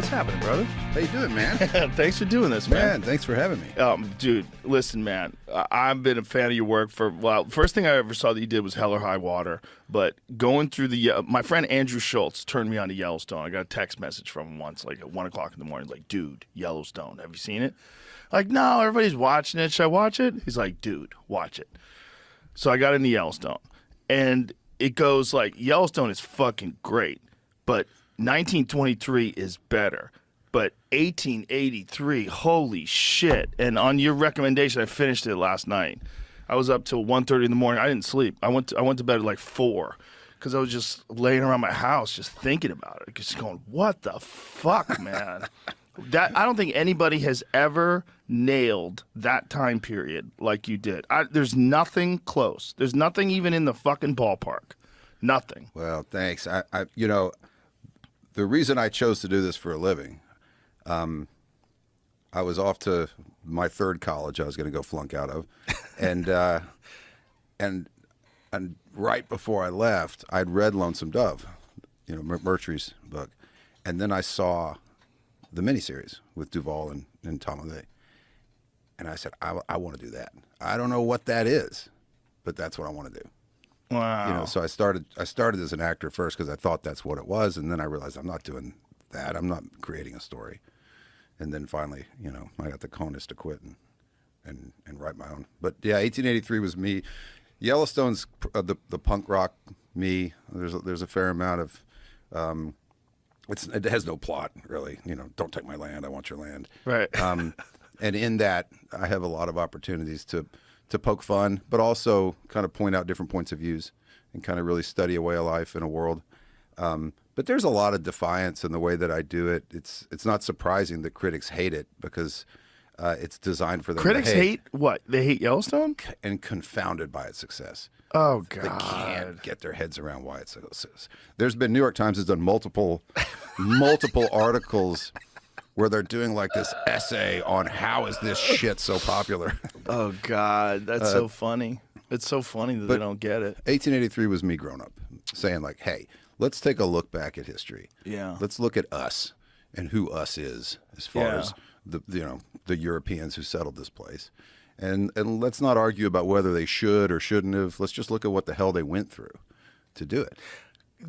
What's happening, brother? How you doing, man? Thanks for doing this, man. Thanks for having me. Dude, listen, man. I've been a fan of your work for, well, first thing I ever saw that you did was Hell or High Water. But going through my friend Andrew Schultz turned me on to Yellowstone. I got a text message from him once, like at 1 o'clock in the morning. He's like, dude, Yellowstone, have you seen it? Like, no, everybody's watching it. Should I watch it? He's like, dude, watch it. So I got into Yellowstone. And it goes like, Yellowstone is fucking great, but 1923 is better. But 1883, holy shit. And on your recommendation, I finished it last night. I was up till 1:30 in the morning. I didn't sleep. I went to bed at like 4 because I was just laying around my house just thinking about it. Just going, what the fuck, man? I don't think anybody has ever nailed that time period like you did. There's nothing close. There's nothing even in the fucking ballpark. Nothing. Well, thanks. You know, the reason I chose to do this for a living, I was off to my third college I was going to go flunk out of, and right before I left, I'd read Lonesome Dove, you know, Murtry's book, and then I saw the miniseries with Duvall and Tom LaVey, and I said, I want to do that. I don't know what that is, but that's what I want to do. Wow. You know, so I started as an actor first because I thought that's what it was, and then I realized I'm not doing that. I'm not creating a story. And then finally, you know, I got the cojones to quit and write my own. But yeah, 1883 was me. Yellowstone's the punk rock me. There's a fair amount of it has no plot really. You know, don't take my land. I want your land. Right. And in that, I have a lot of opportunities to poke fun, but also kind of point out different points of views and kind of really study a way of life in a world. But there's a lot of defiance in the way that I do it. It's not surprising that critics hate it because it's designed for them Critics to hate. what? They hate Yellowstone? And confounded by its success. Oh, God. They can't get their heads around why it's success. There's been New York Times has done multiple articles where they're doing like this essay on how is this shit so popular. Oh, God. That's so funny. It's so funny that they don't get it. 1883 was me grown up saying like, hey, let's take a look back at history. Yeah. Let's look at us and who us is as far as the Europeans who settled this place. And let's not argue about whether they should or shouldn't have. Let's just look at what the hell they went through to do it.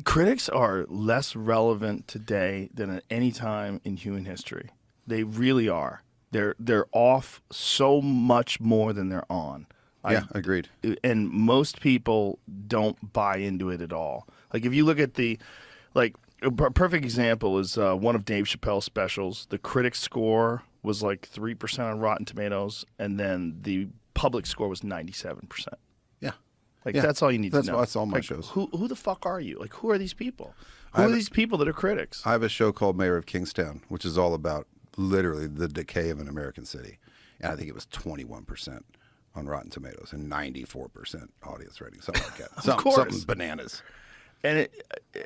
Critics are less relevant today than at any time in human history. They really are. They're off so much more than they're on. Yeah, agreed. And most people don't buy into it at all. Like if you look at a perfect example is one of Dave Chappelle's specials. The critic score was like 3% on Rotten Tomatoes, and then the public score was 97%. Like, that's all you need to know. That's all my shows. Who the fuck are you? Like, who are these people? Who are these people that are critics? I have a show called Mayor of Kingstown, which is all about literally the decay of an American city. And I think it was 21% on Rotten Tomatoes and 94% audience rating, something like that. Something bananas. And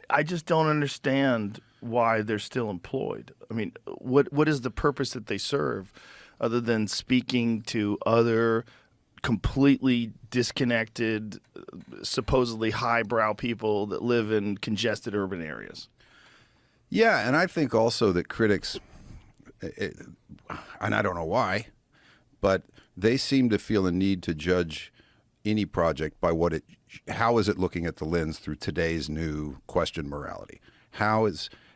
I just don't understand why they're still employed. I mean, what is the purpose that they serve other than speaking to other completely disconnected, supposedly highbrow people that live in congested urban areas? Yeah, and I think also that critics, and I don't know why, but they seem to feel a need to judge any project by how is it looking at the lens through today's new question morality?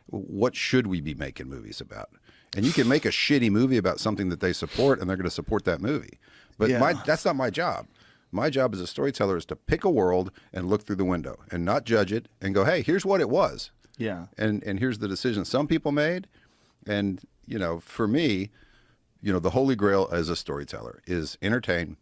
What should we be making movies about? And you can make a shitty movie about something that they support, and they're going to support that movie. But that's not my job. My job as a storyteller is to pick a world and look through the window and not judge it and go, hey, here's what it was. Yeah. And here's the decision some people made. And, you know, for me, you know, the holy grail as a storyteller is entertain,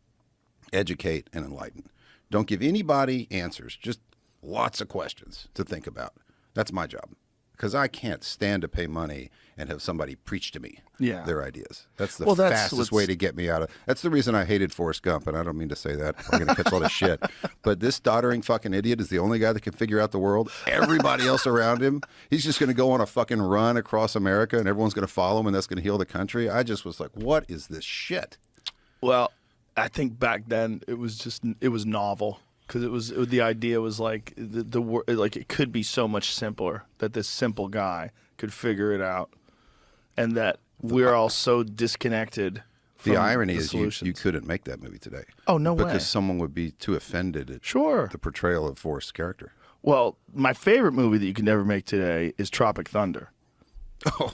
educate, and enlighten. Don't give anybody answers, just lots of questions to think about. That's my job. Because I can't stand to pay money and have somebody preach to me their ideas. That's the fastest way to get me out of. That's the reason I hated Forrest Gump, and I don't mean to say that. I'm going to catch all this shit. But this doddering fucking idiot is the only guy that can figure out the world. Everybody else around him, he's just going to go on a fucking run across America, and everyone's going to follow him, and that's going to heal the country. I just was like, what is this shit? Well, I think back then it was novel. Because the idea was like like it could be so much simpler that this simple guy could figure it out. and that we're all so disconnected from The irony is solutions. you couldn't make that movie today. Oh, no way. Because someone would be too offended at Sure. the portrayal of Forrest's character. Well, my favorite movie that you can never make today is Tropic Thunder. Oh,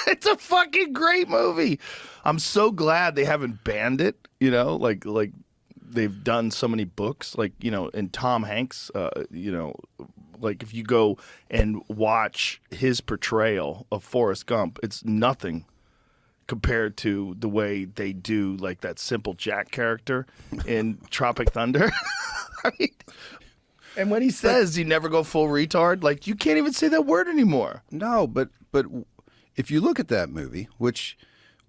It's a fucking great movie. I'm so glad they haven't banned it, you know, like they've done so many books, like, you know, and Tom Hanks, you know, like if you go and watch his portrayal of Forrest Gump, it's nothing compared to the way they do like that Simple Jack character in Tropic Thunder. I mean, and when he says you never go full retard, like you can't even say that word anymore. no, but if you look at that movie, which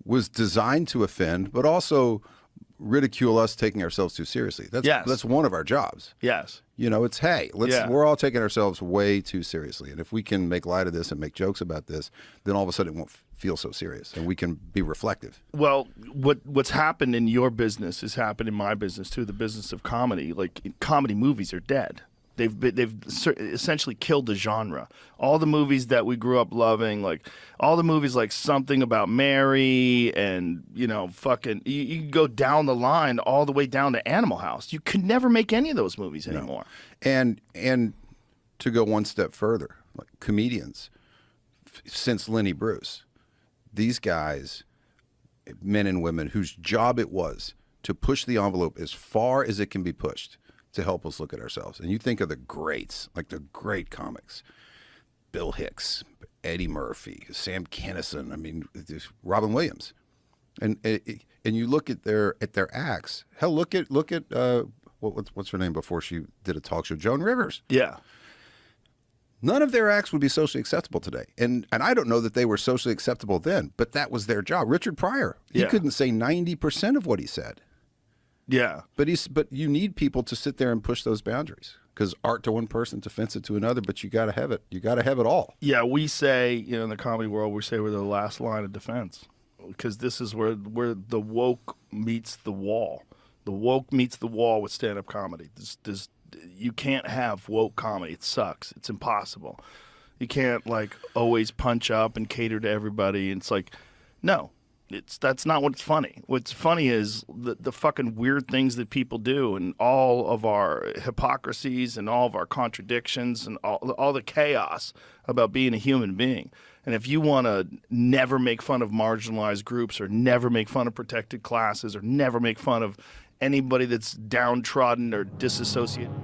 was designed to offend, but also ridicule us taking ourselves too seriously. That's one of our jobs. Yes. You know, it's hey, we're all taking ourselves way too seriously, and if we can make light of this and make jokes about this, then all of a sudden it won't feel so serious, and we can be reflective. Well, what's happened in your business has happened in my business too. The business of comedy, like comedy movies, are dead. They've essentially killed the genre. All the movies that we grew up loving, like all the movies like Something About Mary and, you know, fucking, you can go down the line all the way down to Animal House. You could never make any of those movies anymore. And to go one step further, like comedians, since Lenny Bruce, these guys, men and women, whose job it was to push the envelope as far as it can be pushed to help us look at ourselves. And you think of the greats, like the great comics, Bill Hicks, Eddie Murphy, Sam Kinison, I mean, Robin Williams. And you look at their acts. Hell, look at what's her name before she did a talk show? Joan Rivers. Yeah. None of their acts would be socially acceptable today. And I don't know that they were socially acceptable then, but that was their job. Richard Pryor, he couldn't say 90% of what he said. Yeah. But you need people to sit there and push those boundaries, because art to one person is offensive to another, but you got to have it. You got to have it all. Yeah, we say, you know, in the comedy world, we say we're the last line of defense, because this is where the woke meets the wall. The woke meets the wall with stand-up comedy. You can't have woke comedy. It sucks. It's impossible. You can't like always punch up and cater to everybody. And it's like, no. That's not what's funny. What's funny is the fucking weird things that people do, and all of our hypocrisies and all of our contradictions and all the chaos about being a human being. And if you want to never make fun of marginalized groups, or never make fun of protected classes, or never make fun of anybody that's downtrodden or disassociated.